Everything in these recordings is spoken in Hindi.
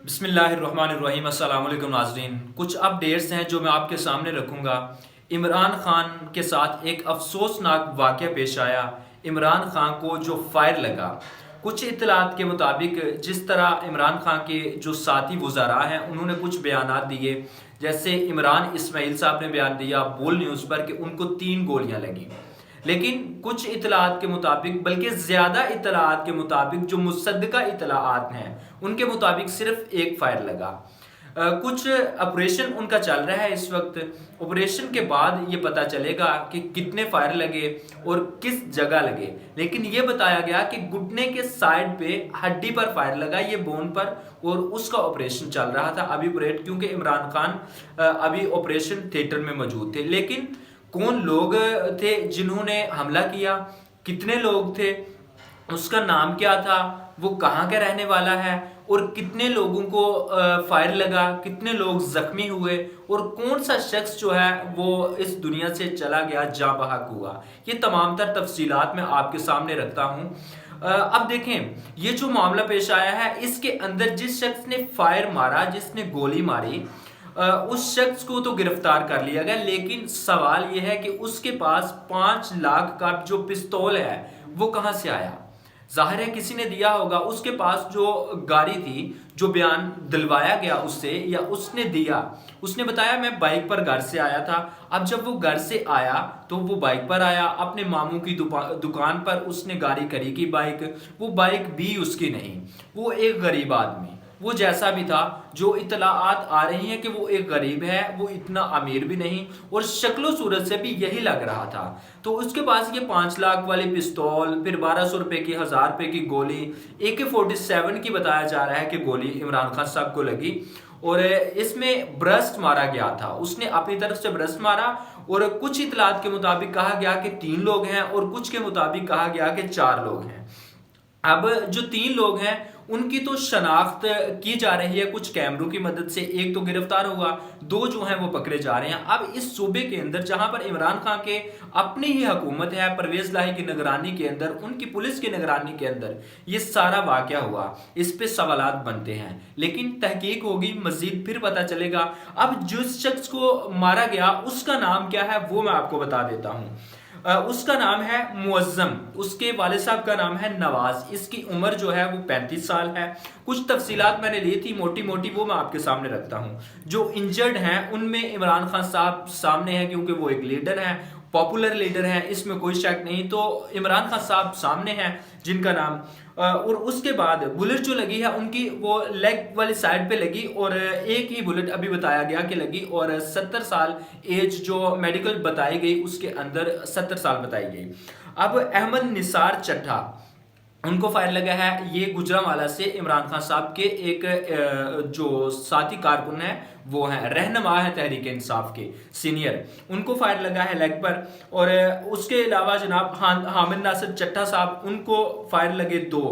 बिस्मिल्लाहिर्रहमानिर्रहीम। अस्सलाम वालेकुम नाज़रीन, कुछ अपडेट्स हैं जो मैं आपके सामने रखूंगा। इमरान खान के साथ एक अफसोसनाक वाक़या पेश आया। इमरान खान को जो फायर लगा, कुछ इत्तलात के मुताबिक जिस तरह इमरान खान के जो साथी वज़रा हैं उन्होंने कुछ बयानात दिए, जैसे इमरान इस्माइल साहब ने बयान दिया बोल न्यूज़ पर कि उनको 3 गोलियां लगी। लेकिन कुछ इतलात के मुताबिक, बल्कि ज़्यादा इतलात के मुताबिक, जो मुसद्दका इतलात हैं उनके मुताबिक सिर्फ एक फायर लगा। कुछ ऑपरेशन उनका चल रहा है इस वक्त। ऑपरेशन के बाद ये पता चलेगा कि कितने फायर लगे और किस जगह लगे। लेकिन ये बताया गया कि घुटने के साइड पे हड्डी पर फायर लगा, ये बोन पर, और उसका ऑपरेशन चल रहा था अभी ऑपरेट, क्योंकि इमरान खान अभी ऑपरेशन थिएटर में मौजूद थे। लेकिन कौन लोग थे जिन्होंने हमला किया, कितने लोग थे, उसका नाम क्या था, वो कहाँ का रहने वाला है, और कितने लोगों को फायर लगा, कितने लोग जख्मी हुए, और कौन सा शख्स जो है वो इस दुनिया से चला गया, जाँ बहक हुआ, ये तमाम तर तफसीलात मैं आपके सामने रखता हूँ। अब देखें, ये जो मामला पेश आया है इसके अंदर जिस शख्स ने फायर मारा, जिसने गोली मारी, उस शख्स को तो गिरफ्तार कर लिया गया। लेकिन सवाल यह है कि उसके पास 5 लाख का जो पिस्तौल है वो कहां से आया। जाहिर है किसी ने दिया होगा। उसके पास जो गाड़ी थी, जो बयान दिलवाया गया उससे, या उसने दिया, उसने बताया मैं बाइक पर घर से आया था। अब जब वो घर से आया तो वो बाइक पर आया, अपने मामू की दुकान पर उसने गाड़ी खड़ी की बाइक। वो बाइक भी उसकी नहीं, वो एक गरीब आदमी, वो जैसा भी था, जो इतलाआत आ रही हैं कि वो एक गरीब है, वो इतना अमीर भी नहीं, और शक्लो सूरत से भी यही लग रहा था। तो उसके पास ये 5 लाख वाली पिस्तौल, फिर 1200 रुपए की, 1000 रुपए की गोली, AK-47 की बताया जा रहा है कि गोली इमरान खान साहब को लगी, और इसमें ब्रस्ट मारा गया था, उसने अपनी तरफ से ब्रस्ट मारा। और कुछ इतलात के मुताबिक कहा गया कि 3 लोग हैं, और कुछ के मुताबिक कहा गया कि 4 लोग हैं। अब जो 3 लोग हैं उनकी तो शनाख्त की जा रही है कुछ कैमरों की मदद से। एक तो गिरफ्तार हुआ, 2 जो हैं वो पकड़े जा रहे हैं। अब इस सूबे के अंदर जहां पर इमरान खान के अपनी ही हुकूमत है, परवेज लाही की निगरानी के अंदर, उनकी पुलिस की निगरानी के अंदर ये सारा वाकया हुआ, इस पे सवालात बनते हैं। लेकिन तहकीक होगी, मजीद फिर पता चलेगा। अब जिस शख्स को मारा गया उसका नाम क्या है वो मैं आपको बता देता हूं। उसका नाम है मुअज्जम, उसके वाले साहब का नाम है नवाज। इसकी उम्र जो है वो 35 साल है। कुछ तफसीलात मैंने ली थी मोटी मोटी, वो मैं आपके सामने रखता हूँ। जो इंजर्ड हैं उनमें इमरान खान साहब सामने हैं, क्योंकि वो एक लीडर हैं, पॉपुलर लीडर हैं, इसमें कोई शक नहीं। तो इमरान खान साहब सामने हैं जिनका नाम, और उसके बाद बुलेट जो लगी है उनकी वो लेग वाली साइड पे लगी, और एक ही बुलेट अभी बताया गया कि लगी, और 70 साल एज जो मेडिकल बताई गई उसके अंदर 70 साल बताई गई। अब अहमद निसार चड्ढा, उनको फायर लगा है। ये गुजरांवाला से इमरान खान साहब के एक जो साथी कारकुन है, वो हैं, रहनुमा है तहरीक इंसाफ के सीनियर, उनको फायर लगा है लेग पर। और उसके अलावा जनाब हामिद नासिर चट्टा साहब, उनको फायर लगे 2।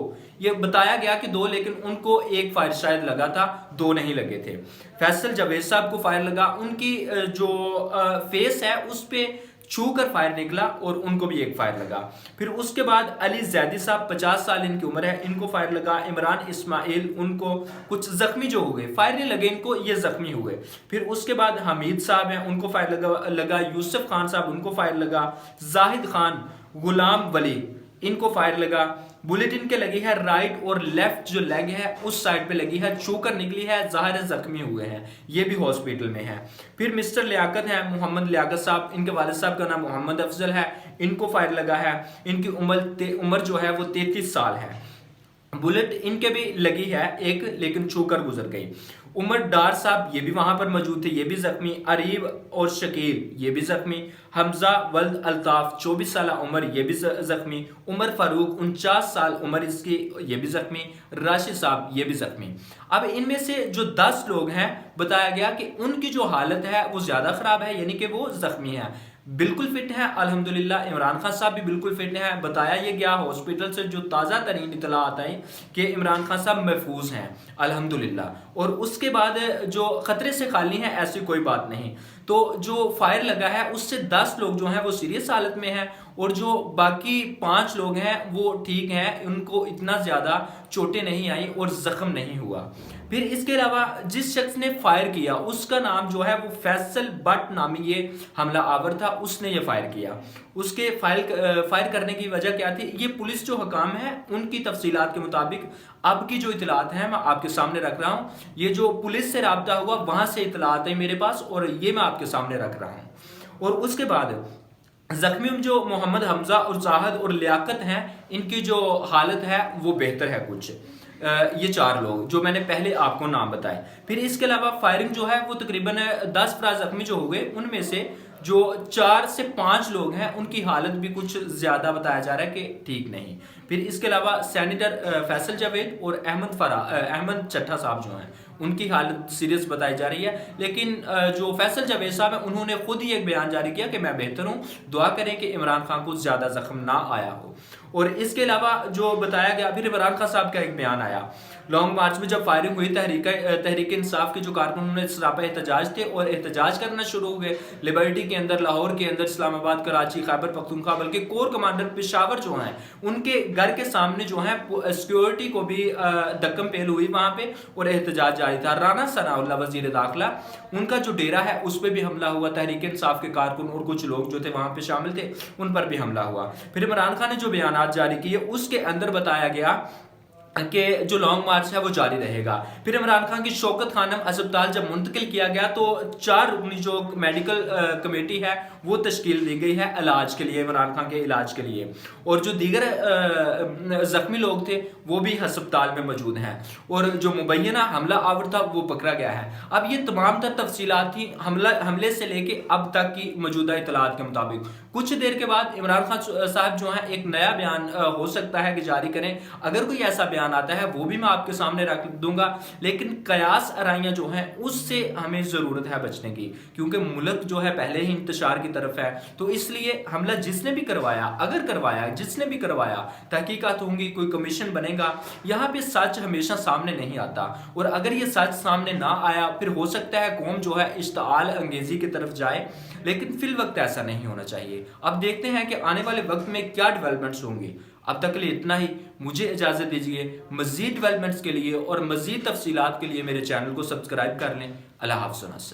ये बताया गया कि 2, लेकिन उनको एक फायर शायद लगा था, 2 नहीं लगे थे। फैसल जावेद साहब को फायर लगा, उनकी जो फेस है उस पर छू कर फायर निकला, और उनको भी एक फायर लगा। फिर उसके बाद अली जैदी साहब, 50 साल इनकी उम्र है, इनको फायर लगा। इमरान इस्माइल, उनको कुछ जख्मी जो हो गए, फायर नहीं लगे इनको, ये जख्मी हुए। फिर उसके बाद हमीद साहब हैं, उनको फायर लगा। यूसुफ खान साहब, उनको फायर लगा। जाहिद खान, गुलाम वली, इनको फायर लगा। बुलेट इनके लगी है राइट, और लेफ्ट जो लेग है उस साइड पे लगी है, छूकर निकली है, ज़ाहिर है जख्मी हुए हैं, ये भी हॉस्पिटल में है। फिर मिस्टर लियाकत है, मोहम्मद लियाकत साहब, इनके वालिद साहब का नाम मोहम्मद अफजल है, इनको फायर लगा है। इनकी उम्र जो है वो 33 साल है। बुलेट इनके भी लगी है एक, लेकिन छूकर गुजर गई। उमर डार साहब, ये भी वहां पर मौजूद थे, ये भी जख्मी। अरीब और शकील, ये भी जख्मी। हमजा वल्द अल्ताफ, 24 साल उम्र, ये भी जख्मी। उमर फारूक, 49 साल उम्र इसकी, ये भी जख्मी। राशिद साहब, ये भी जख्मी। अब इनमें से जो 10 लोग हैं, बताया गया कि उनकी जो हालत है वो ज्यादा खराब है, यानी कि वो जख्मी है। बिल्कुल फिट है अल्हम्दुलिल्लाह। इमरान खान साहब भी बिल्कुल फिट है। बताया ये गया हॉस्पिटल से, जो ताज़ा तरीन इतलात आई कि इमरान खान साहब महफूज हैं अल्हम्दुलिल्लाह, और उसके बाद जो खतरे से खाली हैं ऐसी कोई बात नहीं। तो जो फायर लगा है उससे 10 लोग जो हैं वो सीरियस हालत में हैं और जो बाकी 5 लोग हैं वो ठीक हैं, उनको इतना ज्यादा चोटें नहीं आई और जख्म नहीं हुआ। फिर इसके अलावा जिस शख्स ने फायर किया उसका नाम जो है वो फैसल बट नामी ये हमला आवर था, उसने ये फायर किया। उसके फायर करने की वजह क्या थी, ये पुलिस जो हकाम है उनकी तफसीलात के मुताबिक अब की जो इतलात हैं मैं आपके सामने रख रहा हूँ। ये जो पुलिस से राब्ता हुआ वहां से इतलात है मेरे पास और ये मैं आपके सामने रख रहा हूँ। और उसके बाद जख्मी जो मोहम्मद हमजा और जाहद और लियाकत हैं, इनकी जो हालत है वो बेहतर है कुछ। ये 4 लोग जो मैंने पहले आपको नाम बताए। फिर इसके अलावा फायरिंग जो है वो तकरीबन 10 अफराद जख्मी जो हो गए, उनमें से जो 4 से 5 लोग हैं उनकी हालत भी कुछ ज्यादा बताया जा रहा है कि ठीक नहीं। फिर इसके अलावा सैनिटर फैसल जावेद और अहमद चट्टा साहब जो हैं उनकी हालत सीरियस बताई जा रही है। लेकिन जो फैसल जावेद साहब हैं उन्होंने खुद ही एक बयान जारी किया कि मैं बेहतर हूं, दुआ करें कि इमरान खान को ज्यादा जख्म ना आया हो। और इसके अलावा जो बताया गया, फिर इमरान खान साहब का एक बयान आया लॉन्ग मार्च में जब फायरिंग हुई, तहरीक इंसाफ के जो कारकुनों ने सरापा एहतजाज थे और एहतजाज करना शुरू हो गए। लिबर्टी के अंदर, लाहौर के अंदर, इस्लामाबाद, कराची, खैबर पख्तूनख्वा, बल्कि कोर कमांडर पेशावर जो हैं उनके घर के सामने जो है सिक्योरिटी को भी धक्कम पेल हुई वहां पे और एहतजाज जारी था। राना सनाउल्लाह वजीर दाखिला, उनका जो डेरा है उस पर भी हमला हुआ। तहरीक इंसाफ के कारकुन और कुछ लोग जो थे वहां पे शामिल थे, उन पर भी हमला हुआ। फिर इमरान खान ने जो बयान जारी किए उसके अंदर बताया गया कि जो लॉन्ग मार्च है वो जारी रहेगा। फिर इमरान खान की शौकत खानम अस्पताल जब मुंतकिल किया गया तो 4 रुकनी जो मेडिकल कमेटी है वो तश्कील दी गई है इलाज के लिए, इमरान खान के इलाज के लिए। और जो दीगर जख्मी लोग थे वो भी अस्पताल में मौजूद हैं और जो मुबैना हमला आवर था वो पकड़ा गया है। अब ये तमाम तर तफसीलात थी हमले से लेके अब तक की मौजूदा इतलात के मुताबिक। कुछ देर के बाद इमरान खान साहब जो है एक नया बयान हो सकता है कि जारी करें। अगर कोई ऐसा बयान आता है वो भी मैं आपके सामने रख दूंगा, लेकिन कयास आराइयां जो हैं उससे हमें जरूरत है बचने की, क्योंकि मुल्क जो है पहले ही इंतशार की तरफ है। तो इसलिए हमला जिसने भी करवाया, अगर करवाया, जिसने भी करवाया, तहकीकात होंगी, कोई कमीशन बनेगा। यहाँ पे सच हमेशा सामने नहीं आता और अगर ये सच सामने ना आया फिर हो सकता है कौम जो है इश्ताल अंगेजी की तरफ जाए, लेकिन फिल वक्त ऐसा नहीं होना चाहिए। अब देखते हैं कि आने वाले वक्त में क्या डेवलपमेंट्स होंगी। अब तक के लिए इतना ही, मुझे इजाजत दीजिए। मजीद डेवलपमेंट्स के लिए और मजीद तफसीलात के लिए मेरे चैनल को सब्सक्राइब कर लें। अल्लाह हाफ़िज़।